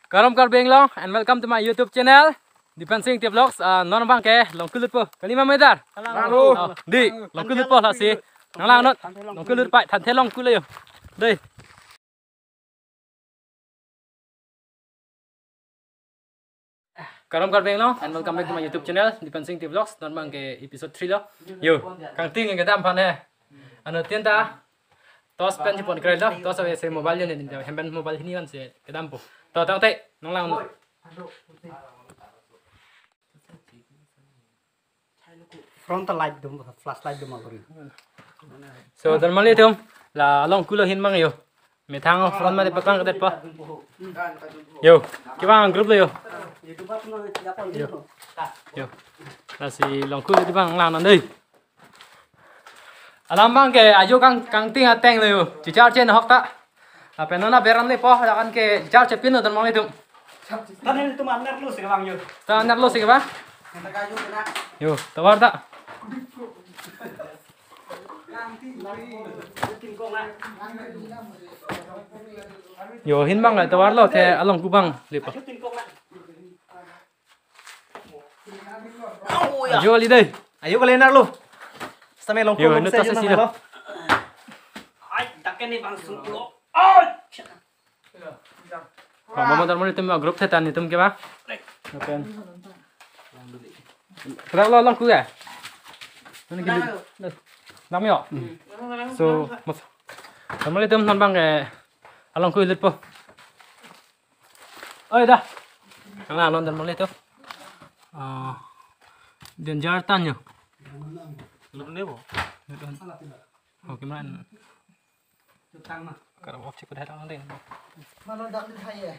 Karam kar Benglong and welcome to my YouTube channel Dipansing Tip Vlogs. Non bang ke long kulut po. Kalima medar. Di long kulut po lah si. Nang lang not. Long kulut pai than the long kulut yo. Đây. Karam kar Benglong and welcome back to my YouTube channel Dipansing Tip Vlogs. Non bang ke episode 3 lo. Yo, kang ting yang kita ampan he. Ano tian ta? Tos pen pon keren lo. Tos se mobile ni hemben mobile ini kan se kedam po. To tang te nang lang not. Frontal light dum, flashlight dum agori. So normally tum la long kulo hin mang yo. Me thang front ma de pakang kadet pa. Yo, kibang group lo yo. Yo. La si long kulo di bang lang nan đây. Alam bang ke ayo kang ting ateng lo yo. Chỉ char chen hok ta. Apa nona beran le po la kan ke char chepin no normally tum. Tanin tum anak lu sekarang yo. Ta anak lo sih ba? Yo, tawar ta. Yo hin bang lại tawar lo the along ku bang lipa. Ayo ali đây. Ayo kalian nak lu. Sampai long Yo nó ta sẽ xí đâu. Ai, takkan ni bang sungkulo. Ai. Kalau mau normally tum group the tan ni tum ke ba? Open. Kalau lo long ku ya? Ini gini. Nam yo. So, mas. Normally tum non bang ke along ku lit po. Oi dah. Ang la lon normally to. Den jar tan yo. Lu ni bo. Oke man. Kalau opsi pada datang nanti. Mana dak di hai ya?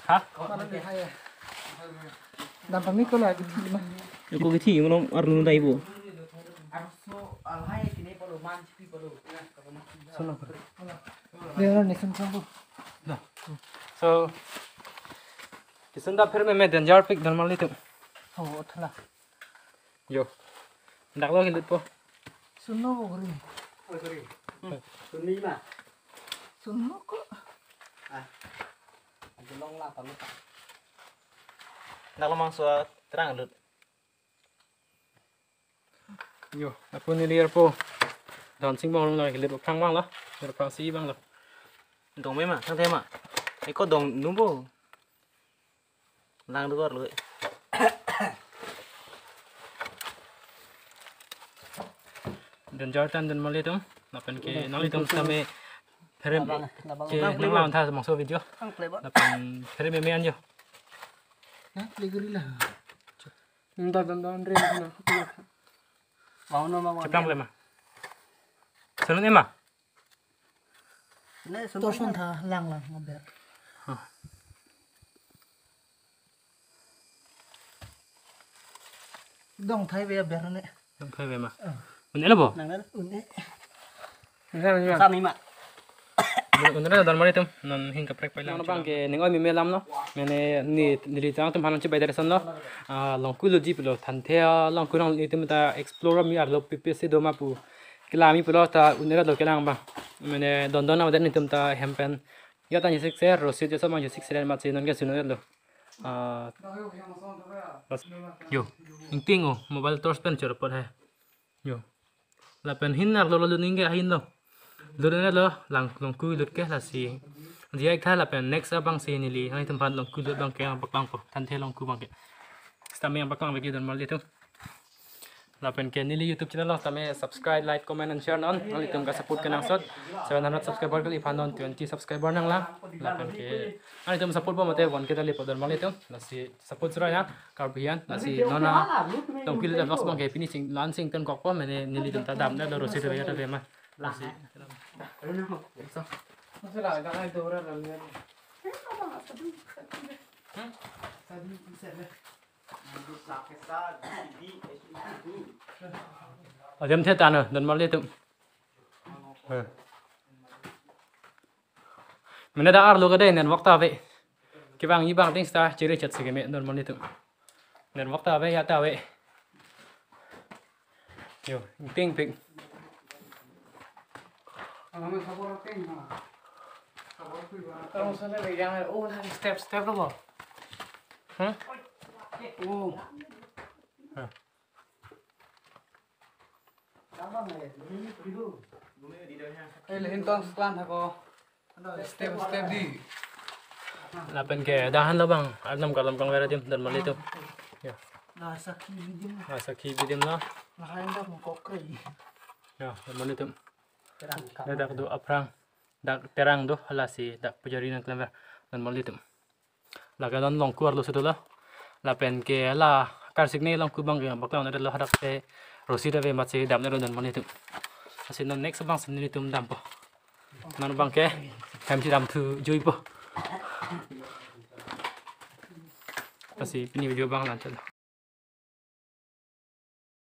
Hah? Mana di hai ya? Dan kami kalau lagi di mana? Yo ko githi mo arnu dai bo. Arso al hai kini perlu manci perlu. Sono. Dia ni sungkulo. So, kisah फिर मैं den jar pick normally to. Oh, thlah. Yo. Dak lo hilit po. Sunno bo gori. Oh, sorry. Sunni ma. Sunno ko. Ah. Ada long lah palu. Nak lamang so terang lut. Yo, aku ni liar po. Dan sing bang long hilit pang bang lah. Hilit pang si bang lah. Dong me ma, thang the ma. Ai ko dong nu bo. Lang du gor lu. Den jar tan den mali tum. Lapan ke nali tum tame फिर के नंगलावन था मौसो video lapan फिर me anjo. Nah, liguri lah. Nda dan ren na. Mau no mau. Cepang le ma. Sunun ema. Nah, tosun tha lang lang ngaber. Dong thai về ber ne. Dong thai về mà. Unne lo bo. Nang na unne. Nang Sami ma. Unne dan mali tum non hin ka prek pailang. Bang ke ningoi mi melam no. Mene ni ri tang tum hanan chi bai direction no. Long ku lo ji plo than the long ku long itum ta explorer mi ar lo ppc do ma pu. Kilami plo ta unne lo kelang bang. Mene don don na den itum ta hempen. Ya ta ni sik ser ro si je so ma ju sik ser ma chi non ke sunu lo. Yo, inting oh mobile torch pen chor por hai. Yo. La pen hin nak lo lo ning ke hin lo. Lo lo lang long ku lut ke la si. Dia ek tha la pen next abang si ni li hai tempat long ku lut bang ke bang po. Tan the long ku bang ke. Stame yang bakang bagi dan mal itu. La pen ke ni li YouTube channel lo tame subscribe, like, comment and share non. Nali tum ka support ke nang sot. 700 subscriber ke ipan non 20 subscriber nang lang. La pen ke ani tum support po mate 1 ke tali po dan mal itu. La si support sura ya karbian la si nona tong kilo dan vlogs bang ke finishing launching ten kok po mene ni li tum ta dam da lo rosi de ya ta ma. La si. Masalah gak ada orang dalam. Ở dem thế tàn rồi, đần mal liên tục. Mình đã arlo cái đây nên waktu vậy. Cái bang như bang tiếng star chỉ để chặt sự cái mẹ đần mal liên tục. Nên waktu vậy ya ta vậy. Yo, tiếng ping. Kalau misalnya yang step lo mau? Hah? Lehin tong setelan ako. Step di. Lapen ke dahan lo bang, adam kalam kang vera tim dan malito. Ya, Nasa kiri din. masa kibi tim lo. Nakaenda mo kokray. Ya, dan malito. Terang ka. Dak do aprang, dak terang do halasi dak pujari nang kelamber dan malito. Lagadan long kuar lo sedola. Lapen ke la karsik ni long kubang ke bakla na lo hadak pe rosida ve matse dam na dan malito. Asin no next bang sendiri tum dam po. Nan bang ke kam si dam tu jui po. Kasi pini video bang lancar.